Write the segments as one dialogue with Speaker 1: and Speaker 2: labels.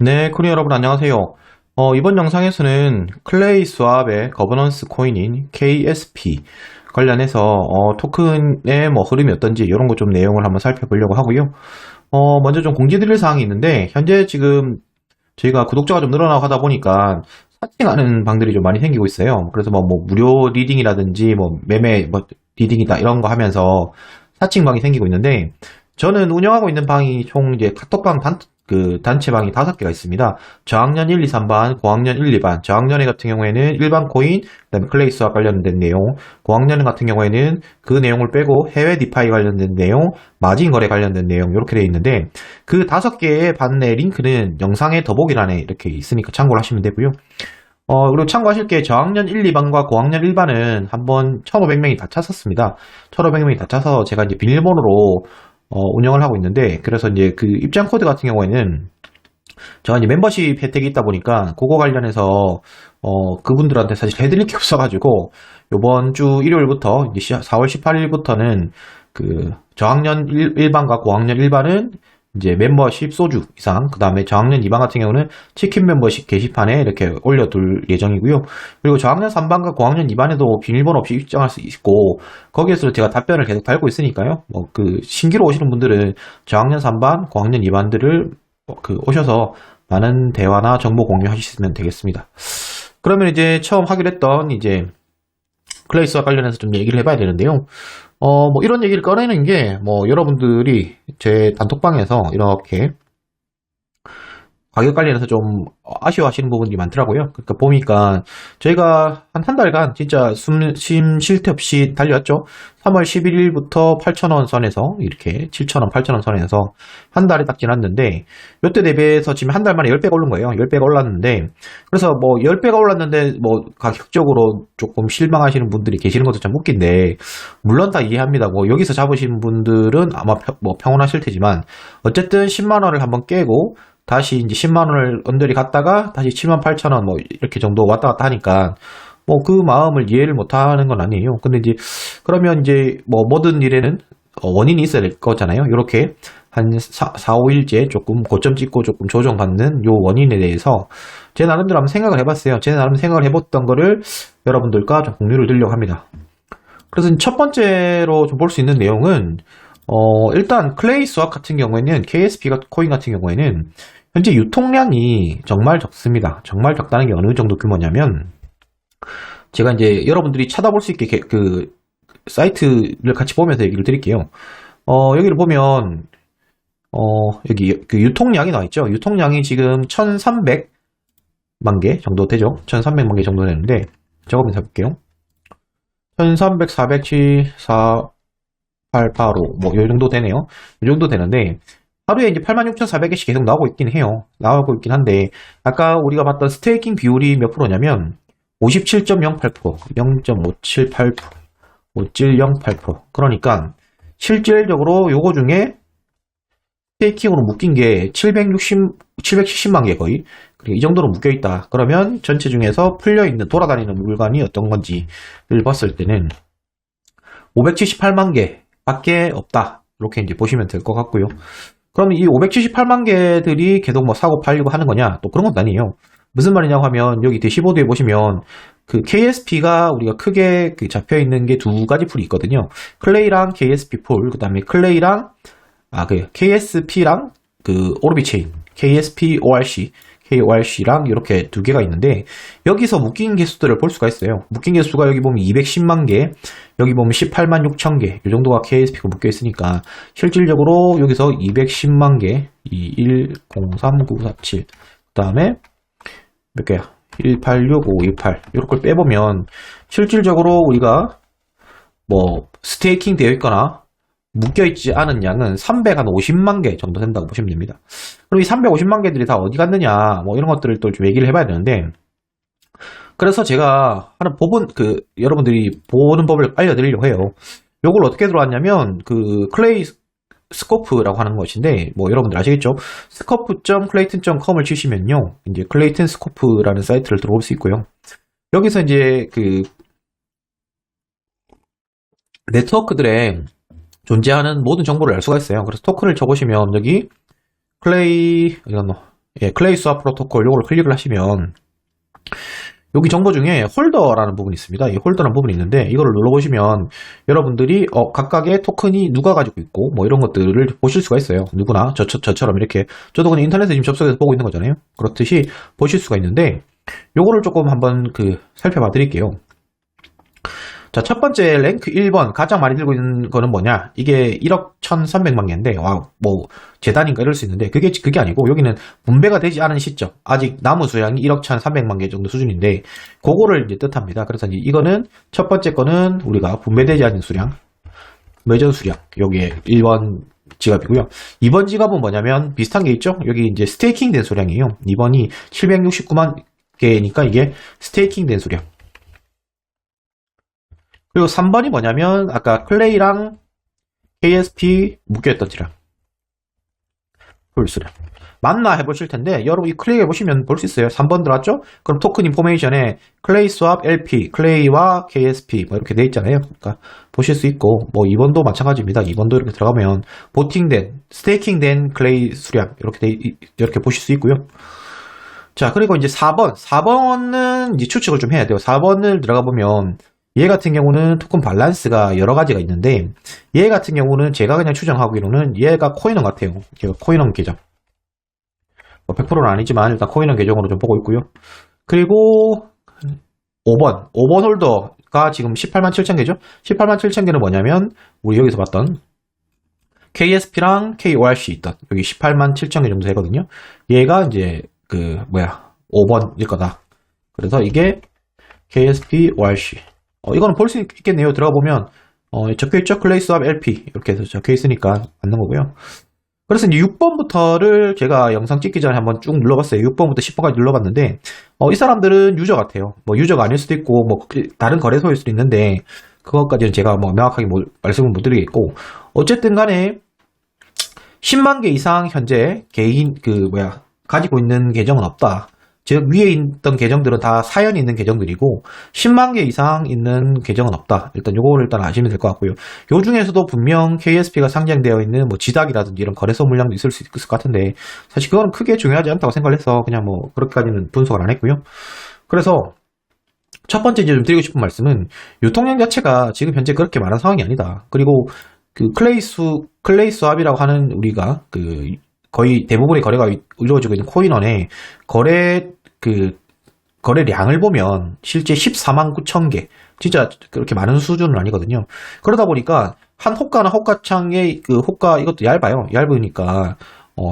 Speaker 1: 네, 코리아 여러분 안녕하세요. 이번 영상에서는 클레이 스왑의 거버넌스 코인인 KSP 관련해서 토큰의 뭐 흐름이 어떤지 이런 거 좀 내용을 한번 살펴보려고 하고요. 먼저 좀 공지드릴 사항이 있는데 현재 지금 저희가 구독자가 좀 늘어나고 하다 보니까 사칭하는 방들이 좀 많이 생기고 있어요. 그래서 뭐 무료 리딩이라든지 뭐 매매 뭐 리딩이다 이런 거 하면서 사칭방이 생기고 있는데 저는 운영하고 있는 방이 총 이제 카톡방 단체방이 5개가 있습니다. 저학년 1, 2, 3반, 고학년 1, 2반, 저학년회 같은 경우에는 일반 코인, 그다음에 클레이스와 관련된 내용, 고학년 같은 경우에는 그 내용을 빼고 해외 디파이 관련된 내용, 마진 거래 관련된 내용 이렇게 되어 있는데 그 5개의 반 내 링크는 영상의 더보기란에 이렇게 있으니까 참고를 하시면 되고요. 그리고 참고하실 게 저학년 1, 2반과 고학년 1반은 한번 1,500명이 다 찼었습니다. 1,500명이 다 차서 제가 이제 비밀번호로 운영을 하고 있는데, 그래서 이제 그 입장 코드 같은 경우에는 제가 이제 멤버십 혜택이 있다 보니까 그거 관련해서 그분들한테 사실 해드릴 게 없어가지고 요번 주 일요일부터 이제 4월 18일부터는 그 저학년 1반과 고학년 1반은 이제 멤버십 소주 이상, 그 다음에 저학년 2반 같은 경우는 치킨 멤버십 게시판에 이렇게 올려둘 예정이고요. 그리고 저학년 3반과 고학년 2반에도 비밀번호 없이 입장할 수 있고, 거기에서 제가 답변을 계속 달고 있으니까요. 뭐 그 신규로 오시는 분들은 저학년 3반, 고학년 2반들을 오셔서 많은 대화나 정보 공유하시면 되겠습니다. 그러면 이제 처음 하기로 했던 이제 클레이스와 관련해서 좀 얘기를 해봐야 되는데요. 뭐 이런 얘기를 꺼내는 게 뭐 여러분들이 제 단톡방에서 이렇게 가격 관련해서 좀 아쉬워하시는 부분이 많더라고요. 그러니까 보니까 저희가 한 달간 진짜 숨 쉴 새 없이 달렸죠. 3월 11일부터 8,000원 선에서 이렇게 7,000원, 8,000원 선에서 한 달에 딱 지났는데 요때 대비해서 지금 한 달 만에 10배가 오른 거예요. 10배가 올랐는데 그래서 뭐 10배가 올랐는데 뭐 가격적으로 조금 실망하시는 분들이 계시는 것도 참 웃긴데 물론 다 이해합니다. 뭐 여기서 잡으신 분들은 아마 뭐 평온하실 테지만 어쨌든 10만 원을 한번 깨고 다시 이제 10만 원을 언저리 갔다가 다시 7만 8천 원 뭐 이렇게 정도 왔다 갔다 하니까 뭐 그 마음을 이해를 못 하는 건 아니에요. 근데 이제 그러면 이제 뭐 모든 일에는 원인이 있어야 될 거잖아요. 이렇게 한 5일째 조금 고점 찍고 조금 조정받는 요 원인에 대해서 제 나름대로 한번 생각을 해봤어요. 제 나름 생각을 해봤던 거를 여러분들과 좀 공유를 드리려고 합니다. 그래서 첫 번째로 좀 볼 수 있는 내용은 일단 클레이 스왑 같은 경우에는 KSP 코인 같은 경우에는 현재 유통량이 정말 적습니다. 정말 적다는 게 어느 정도 규모냐면 제가 이제 여러분들이 찾아볼 수 있게 그 사이트를 같이 보면서 얘기를 드릴게요. 여기를 보면 여기 그 유통량이 나와 있죠. 유통량이 지금 1,300만 개 정도 되죠. 1,300만 개 정도 되는데 적으면서 해볼게요. 1,300, 400, 7, 4, 8, 8, 5, 뭐, 요 정도 되네요. 이 정도 되는데, 하루에 이제 86,400개씩 계속 나오고 있긴 해요. 나오고 있긴 한데, 아까 우리가 봤던 스테이킹 비율이 몇 프로냐면, 57.08%, 0.578%, 5708%. 그러니까, 실질적으로 요거 중에 스테이킹으로 묶인 게 770만 개 거의. 그리고 이 정도로 묶여 있다. 그러면 전체 중에서 풀려있는, 돌아다니는 물건이 어떤 건지를 봤을 때는, 578만 개 밖에 없다. 이렇게 이제 보시면 될 것 같고요. 그럼 이 578만 개들이 계속 뭐 사고 팔리고 하는 거냐? 또 그런 것도 아니에요. 무슨 말이냐고 하면 여기 대시보드에 보시면 그 KSP가 우리가 크게 그 잡혀 있는 게 두 가지 풀이 있거든요. 클레이랑 KSP 풀, 그다음에 클레이랑 그 KSP랑 그 오르비 체인, KSP ORC, KORC랑 이렇게 두 개가 있는데 여기서 묶인 개수들을 볼 수가 있어요. 묶인 개수가 여기 보면 210만 개, 여기 보면 18만 6천 개, 이 정도가 KSP가 묶여 있으니까 실질적으로 여기서 210만 개, 2, 1, 0, 3, 9, 4, 7, 그 다음에 몇 개야? 1, 8, 6, 5, 6, 8 이렇게 걸 빼보면 실질적으로 우리가 뭐 스테이킹 되어 있거나 묶여있지 않은 양은 350만 개 정도 된다고 보시면 됩니다. 그럼 이 350만 개들이 다 어디 갔느냐, 뭐 이런 것들을 또 좀 얘기를 해봐야 되는데, 그래서 제가 하는 법은 여러분들이 보는 법을 알려드리려고 해요. 요걸 어떻게 들어왔냐면, 그 클레이 스코프라고 하는 것인데, 뭐 여러분들 아시겠죠? scope.clayton.com을 치시면요, 이제 클레이튼 스코프라는 사이트를 들어올 수 있고요. 여기서 이제 그 네트워크들의 존재하는 모든 정보를 알 수가 있어요. 그래서 토큰을 쳐보시면 여기 클레이 어디 갔노? 예, 클레이 스왑 프로토콜 요걸 클릭을 하시면 여기 정보 중에 홀더라는 부분이 있습니다. 이 홀더라는 부분이 있는데 이거를 눌러보시면 여러분들이 각각의 토큰이 누가 가지고 있고 뭐 이런 것들을 보실 수가 있어요. 누구나 저처럼 이렇게 저도 그냥 인터넷에 지금 접속해서 보고 있는 거잖아요. 그렇듯이 보실 수가 있는데 요거를 조금 한번 살펴봐 드릴게요. 자, 첫 번째 랭크 1번 가장 많이 들고 있는 거는 뭐냐? 이게 1억 1,300만 개인데, 뭐 재단인가 이럴 수 있는데 그게 아니고 여기는 분배가 되지 않은 시점, 아직 나무 수량이 1억 1,300만 개 정도 수준인데 그거를 이제 뜻합니다. 그래서 이제 이거는 첫 번째 거는 우리가 분배되지 않은 수량, 매전 수량, 여기에 1번 지갑이고요. 2번 지갑은 뭐냐면 비슷한 게 있죠? 여기 이제 스테이킹 된 수량이에요. 2번이 769만 개니까 이게 스테이킹 된 수량. 그리고 3번이 뭐냐면 아까 클레이랑 KSP 묶여있던 수량, 풀수량. 맞나 해보실 텐데 여러분 이 클릭해보시면 볼 수 있어요. 3번 들어왔죠? 그럼 토큰 인포메이션에 클레이 스왑 LP, 클레이와 KSP 뭐 이렇게 돼 있잖아요. 그러니까 보실 수 있고, 뭐 2번도 마찬가지입니다. 2번도 이렇게 들어가면 보팅된, 스테이킹된 클레이 수량 이렇게 보실 수 있고요. 자, 그리고 이제 4번은 이제 추측을 좀 해야 돼요. 4번을 들어가 보면 얘 같은 경우는 토큰 밸런스가 여러 가지가 있는데 얘 같은 경우는 제가 그냥 추정하기로는 얘가 코인원 같아요. 제가 코인원 계정. 100%는 아니지만 일단 코인원 계정으로 좀 보고 있고요. 그리고 5번 홀더가 지금 18만 7천 개죠? 18만 7천 개는 뭐냐면 우리 여기서 봤던 KSP랑 KORC 있던 여기 18만 7천 개 정도 되거든요. 얘가 이제 5번일 거다. 그래서 이게 KSP ORC. 이거는 볼 수 있겠네요. 들어가 보면 적혀있죠? 클레이 스왑 LP 이렇게 해서 적혀있으니까 맞는 거고요. 그래서 이제 6번부터를 제가 영상 찍기 전에 한번 쭉 눌러봤어요. 6번부터 10번까지 눌러봤는데 이 사람들은 유저 같아요. 뭐 유저가 아닐 수도 있고 뭐 다른 거래소일 수도 있는데 그것까지는 제가 뭐 명확하게 말씀을 못 드리겠고, 어쨌든 간에 10만 개 이상 현재 개인 가지고 있는 계정은 없다. 즉 위에 있던 계정들은 다 사연이 있는 계정들이고 10만 개 이상 있는 계정은 없다. 요거를 일단 아시면 될 것 같고요. 요 중에서도 분명 KSP가 상장되어 있는 뭐 지닥이라든지 이런 거래소 물량도 있을 수 있을 것 같은데 사실 그거는 크게 중요하지 않다고 생각을 해서 그냥 뭐 그렇게까지는 분석을 안 했고요. 그래서 첫 번째 이제 좀 드리고 싶은 말씀은 유통량 자체가 지금 현재 그렇게 많은 상황이 아니다. 그리고 클레이 스왑이라고 하는 우리가 거의 대부분의 거래가 이루어지고 있는 코인원의 거래량을 보면 실제 14만 9천 개, 진짜 그렇게 많은 수준은 아니거든요. 그러다 보니까 한 호가나 호가창의 호가 이것도 얇아요. 얇으니까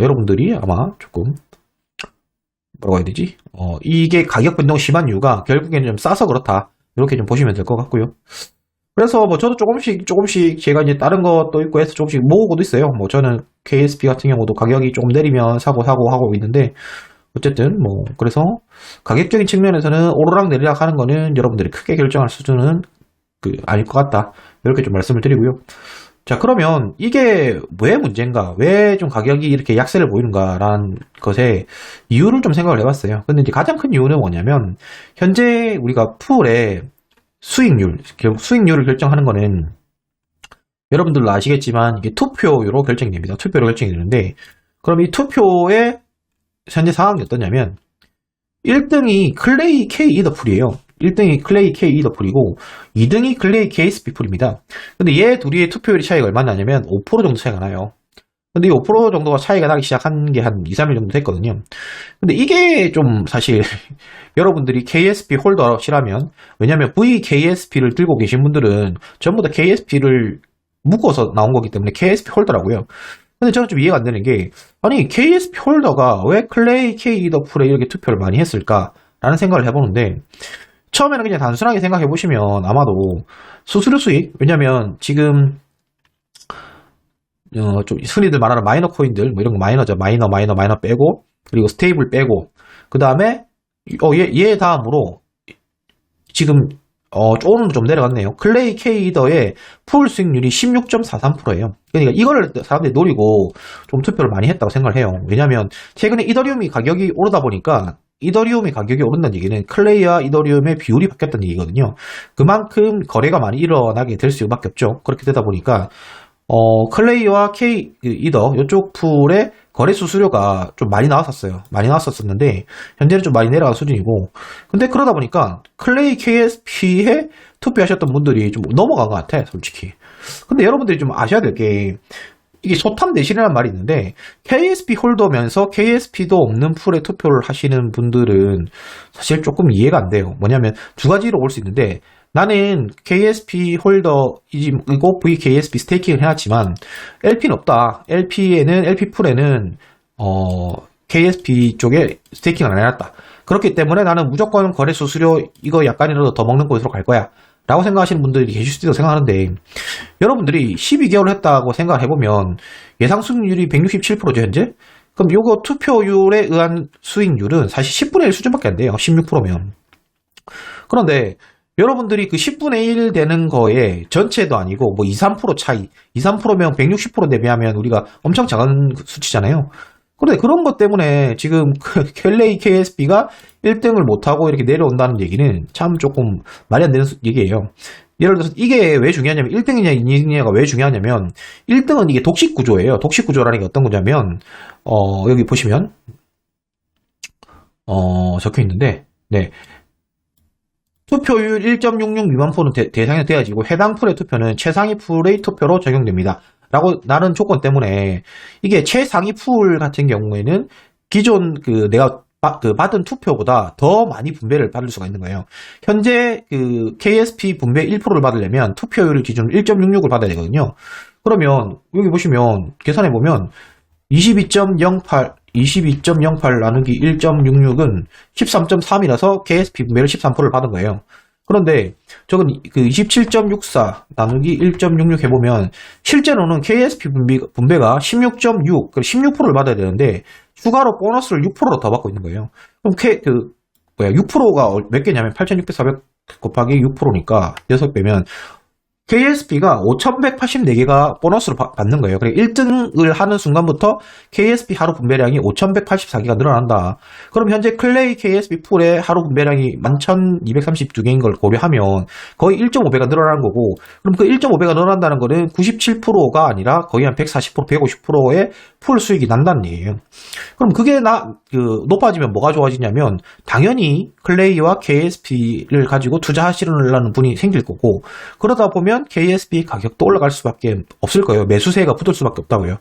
Speaker 1: 여러분들이 아마 조금 뭐라고 해야 되지? 이게 가격 변동 심한 이유가 결국에는 좀 싸서 그렇다. 이렇게 좀 보시면 될 것 같고요. 그래서 뭐 저도 조금씩 제가 이제 다른 것도 있고 해서 조금씩 모으고도 있어요. 뭐 저는 KSP 같은 경우도 가격이 조금 내리면 사고 하고 있는데 어쨌든 뭐 그래서 가격적인 측면에서는 오르락 내리락 하는 거는 여러분들이 크게 결정할 수준은 아닐 것 같다. 이렇게 좀 말씀을 드리고요. 자, 그러면 이게 왜 문제인가? 왜 좀 가격이 이렇게 약세를 보이는가라는 것에 이유를 좀 생각을 해봤어요. 근데 이제 가장 큰 이유는 뭐냐면 현재 우리가 풀의 결국 수익률을 결정하는 거는 여러분들도 아시겠지만 이게 투표로 결정이 됩니다. 투표로 결정이 되는데 그럼 이 투표의 현재 상황이 어떠냐면 1등이 클레이 K 이더 풀이에요. 1등이 클레이 K 이더 풀이고 2등이 클레이 KSP 풀입니다. 근데 얘 둘이의 투표율이 차이가 얼마나 나냐면 5% 정도 차이가 나요. 근데 이 5% 정도가 차이가 나기 시작한 게 한 2, 3일 정도 됐거든요. 근데 이게 좀 사실 여러분들이 KSP 홀더시라면, 왜냐면 VKSP를 들고 계신 분들은 전부 다 KSP를 묶어서 나온 거기 때문에 KSP 홀더라고요. 근데 저는 좀 이해가 안 되는 게, 아니 KSP 홀더가 왜 클레이 K 이더 풀에 이렇게 투표를 많이 했을까라는 생각을 해보는데, 처음에는 그냥 단순하게 생각해 보시면 아마도 수수료 수익, 왜냐면 지금 좀 흔히들 말하는 마이너 코인들, 뭐 이런 거 마이너죠. 마이너 빼고, 그리고 스테이블 빼고, 그 다음에 얘 다음으로 지금 조금 좀 내려갔네요. 클레이 K이더의 풀 수익률이 16.43%예요. 그러니까 이거를 사람들이 노리고 좀 투표를 많이 했다고 생각을 해요. 왜냐면 최근에 이더리움이 가격이 오르다 보니까, 이더리움이 가격이 오른다는 얘기는 클레이와 이더리움의 비율이 바뀌었다는 얘기거든요. 그만큼 거래가 많이 일어나게 될 수밖에 없죠. 그렇게 되다 보니까 클레이와 이더 이쪽 풀의 거래 수수료가 좀 많이 나왔었어요. 많이 나왔었는데 현재는 좀 많이 내려간 수준이고, 근데 그러다 보니까 클레이 KSP에 투표하셨던 분들이 좀 넘어간 것 같아, 솔직히. 근데 여러분들이 좀 아셔야 될 게, 이게 소탐 내실이라는 말이 있는데 KSP 홀더면서 KSP도 없는 풀에 투표를 하시는 분들은 사실 조금 이해가 안 돼요. 뭐냐면 두 가지로 올 수 있는데, 나는 KSP 홀더이고 VKSP 스테이킹을 해놨지만 LP는 없다. LP 풀에는 KSP 쪽에 스테이킹을 안 해놨다. 그렇기 때문에 나는 무조건 거래 수수료 이거 약간이라도 더 먹는 곳으로 갈 거야 라고 생각하시는 분들이 계실 수도 있다고 생각하는데, 여러분들이 12개월을 했다고 생각을 해보면 예상 수익률이 167%죠 현재. 그럼 요거 투표율에 의한 수익률은 사실 10분의 1 수준밖에 안 돼요. 16%면. 그런데 여러분들이 그 10분의 1 되는 거에 전체도 아니고 뭐 2, 3% 차이, 2, 3%면 160% 대비하면 우리가 엄청 작은 수치잖아요. 그런데 그런 것 때문에 지금 켈레이 KSP가 1등을 못하고 이렇게 내려온다는 얘기는 참 조금 말이 안 되는 얘기예요. 예를 들어서 이게 왜 중요하냐면, 1등이냐 2등이냐가 왜 중요하냐면 1등은 이게 독식 구조예요. 독식 구조라는 게 어떤 거냐면 여기 보시면 적혀 있는데, 네. 투표율 1.66 미만 풀은 대상이 되어지고 해당 풀의 투표는 최상위 풀의 투표로 적용됩니다. 라고 나는 조건 때문에, 이게 최상위 풀 같은 경우에는 기존 내가 받은 투표보다 더 많이 분배를 받을 수가 있는 거예요. 현재 KSP 분배 1%를 받으려면 투표율 기준 1.66을 받아야 되거든요. 그러면 여기 보시면 계산해 보면 22.08 나누기 1.66은 13.3이라서 KSP 분배를 13%를 받은 거예요. 그런데 저건 27.64 나누기 1.66 해보면 실제로는 KSP 분배가 16.6, 16%를 받아야 되는데 추가로 보너스를 6%로 더 받고 있는 거예요. 그럼 6%가 몇 개냐면 8,600, 400 곱하기 6%니까 6배면 KSP가 5,184개가 보너스를 받는 거예요. 그러니까 1등을 하는 순간부터 KSP 하루 분배량이 5,184개가 늘어난다. 그럼 현재 클레이 KSP 풀의 하루 분배량이 11,232개인 걸 고려하면 거의 1.5배가 늘어나는 거고, 그럼 그 1.5배가 늘어난다는 거는 97%가 아니라 거의 한 140%, 150%의 풀 수익이 난다는 얘기예요. 그럼 그게 높아지면 뭐가 좋아지냐면 당연히 클레이와 KSP를 가지고 투자하시려는 분이 생길 거고, 그러다 보면 KSP 가격도 올라갈 수밖에 없을 거예요. 매수세가 붙을 수밖에 없다고요.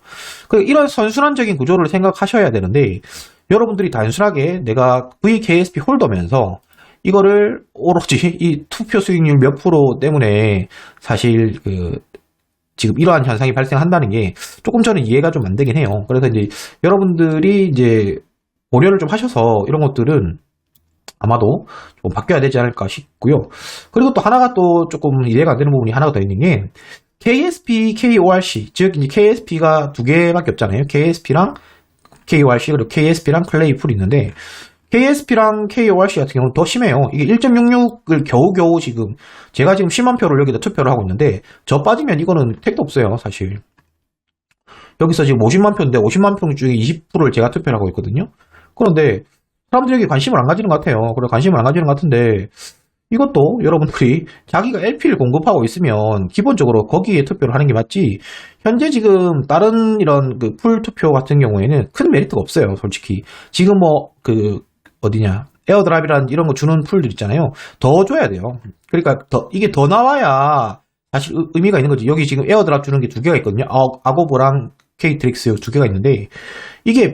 Speaker 1: 이런 선순환적인 구조를 생각하셔야 되는데, 여러분들이 단순하게 내가 VKSP 홀더면서 이거를 오로지 이 투표 수익률 몇 프로 때문에 사실 지금 이러한 현상이 발생한다는 게 조금 저는 이해가 좀 안 되긴 해요. 그래서 이제 여러분들이 이제 고려를 좀 하셔서 이런 것들은 아마도 좀 바뀌어야 되지 않을까 싶고요. 그리고 또 하나가 또 조금 이해가 안 되는 부분이 하나가 더 있는 게, KSP, KORC, 즉 이제 KSP가 두 개밖에 없잖아요. KSP랑 KORC, 그리고 KSP랑 클레이 풀이 있는데, KSP랑 KORC 같은 경우는 더 심해요. 이게 1.66을 겨우겨우 제가 지금 10만 표를 여기다 투표를 하고 있는데, 저 빠지면 이거는 택도 없어요, 사실. 여기서 지금 50만 표인데 50만 표 중에 20%를 제가 투표를 하고 있거든요. 그런데 사람들이 여기 관심을 안 가지는 것 같아요. 그리고 관심을 안 가지는 것 같은데, 이것도 여러분들이 자기가 LP를 공급하고 있으면 기본적으로 거기에 투표를 하는 게 맞지, 현재 지금 다른 이런 풀 투표 같은 경우에는 큰 메리트가 없어요, 솔직히. 지금 에어드랍이라는 이런 거 주는 풀들 있잖아요. 더 줘야 돼요. 그러니까 이게 더 나와야 사실 의미가 있는 거지. 여기 지금 에어드랍 주는 게 두 개가 있거든요. 아고보랑 케이트릭스 두 개가 있는데, 이게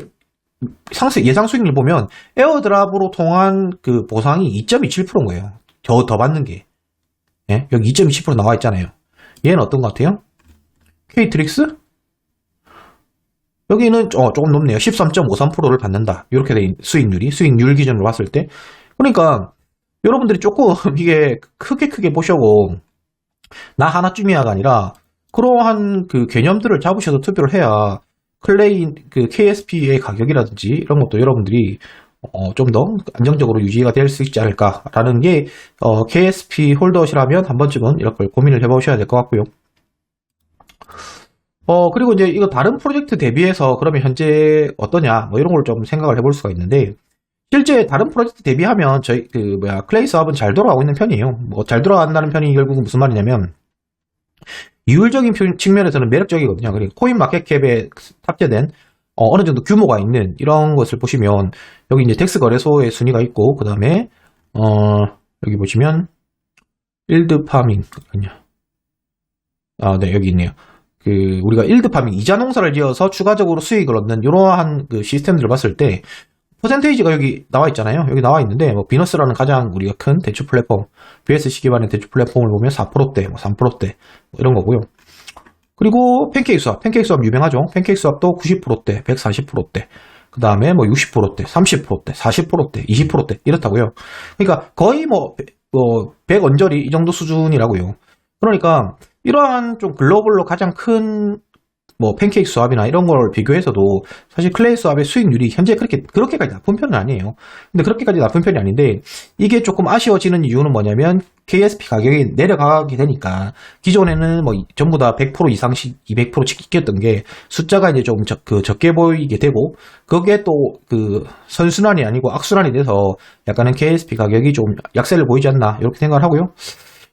Speaker 1: 예상 수익률 보면 에어드랍으로 통한 보상이 2.27%인 거예요. 더 받는 게. 예? 여기 2.27% 나와 있잖아요. 얘는 어떤 것 같아요? 케이트릭스? 여기는 조금 높네요. 13.53%를 받는다. 이렇게 돼 수익률 기준으로 봤을 때. 그러니까 여러분들이 조금 이게 크게 보셔고, 나 하나쯤이야가 아니라 그러한 개념들을 잡으셔서 투표를 해야 클레이 KSP의 가격이라든지 이런 것도 여러분들이 좀 더 안정적으로 유지가 될 수 있지 않을까라는 게 KSP 홀더시라면 한 번쯤은 이렇게 고민을 해보셔야 될 것 같고요. 그리고 이제 이거 다른 프로젝트 대비해서 그러면 현재 어떠냐, 뭐 이런 걸 좀 생각을 해볼 수가 있는데, 실제 다른 프로젝트 대비하면 저희 클레이 사업은 잘 돌아가고 있는 편이에요. 뭐 잘 돌아간다는 편이 결국은 무슨 말이냐면, 비율적인 측면에서는 매력적이거든요. 그리고 코인 마켓캡에 탑재된 어느 정도 규모가 있는 이런 것을 보시면 여기 이제 덱스 거래소의 순위가 있고 그 다음에 여기 보시면 일드 파밍 네 여기 있네요. 그 우리가 일드 파밍 이자 농사를 지어서 추가적으로 수익을 얻는 이러한 그 시스템들을 봤을 때 퍼센테이지가 여기 나와 있잖아요. 여기 나와 있는데 뭐 비너스라는 가장 우리가 큰 대출 플랫폼, BSC 기반의 대출 플랫폼을 보면 4%대, 뭐 3%대 뭐 이런 거고요. 그리고 팬케이크 수압 유명하죠. 팬케이크 수압도 90%대, 140%대, 그 다음에 뭐 60%대, 30%대, 40%대, 20%대 이렇다고요. 그러니까 거의 뭐 100 언저리 이 정도 수준이라고요. 그러니까 이러한 좀 글로벌로 가장 큰 뭐 팬케이크 수압이나 이런 걸 비교해서도 사실 클레이 수압의 수익률이 현재 그렇게까지 나쁜 편은 아니에요. 근데 그렇게까지 나쁜 편이 아닌데 이게 조금 아쉬워지는 이유는 뭐냐면 KSP 가격이 내려가게 되니까 기존에는 뭐 전부 다 100% 이상씩 200%씩 찍혔던 게 숫자가 이제 좀 적게 보이게 되고 그게 또 그 선순환이 아니고 악순환이 돼서 약간은 KSP 가격이 좀 약세를 보이지 않나 이렇게 생각을 하고요.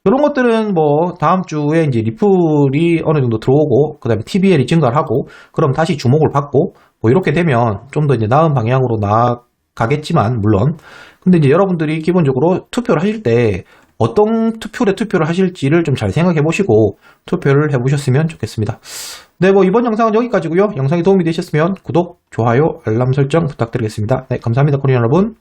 Speaker 1: 이런 것들은 뭐 다음 주에 이제 리플이 어느 정도 들어오고 그다음에 TBL이 증가를 하고 그럼 다시 주목을 받고 뭐 이렇게 되면 좀 더 이제 나은 방향으로 나아가겠지만 물론 근데 이제 여러분들이 기본적으로 투표를 하실 때 어떤 투표를 하실지를 좀 잘 생각해 보시고 투표를 해 보셨으면 좋겠습니다. 네, 뭐 이번 영상은 여기까지고요. 영상이 도움이 되셨으면 구독, 좋아요, 알람 설정 부탁드리겠습니다. 네, 감사합니다, 코리안 여러분.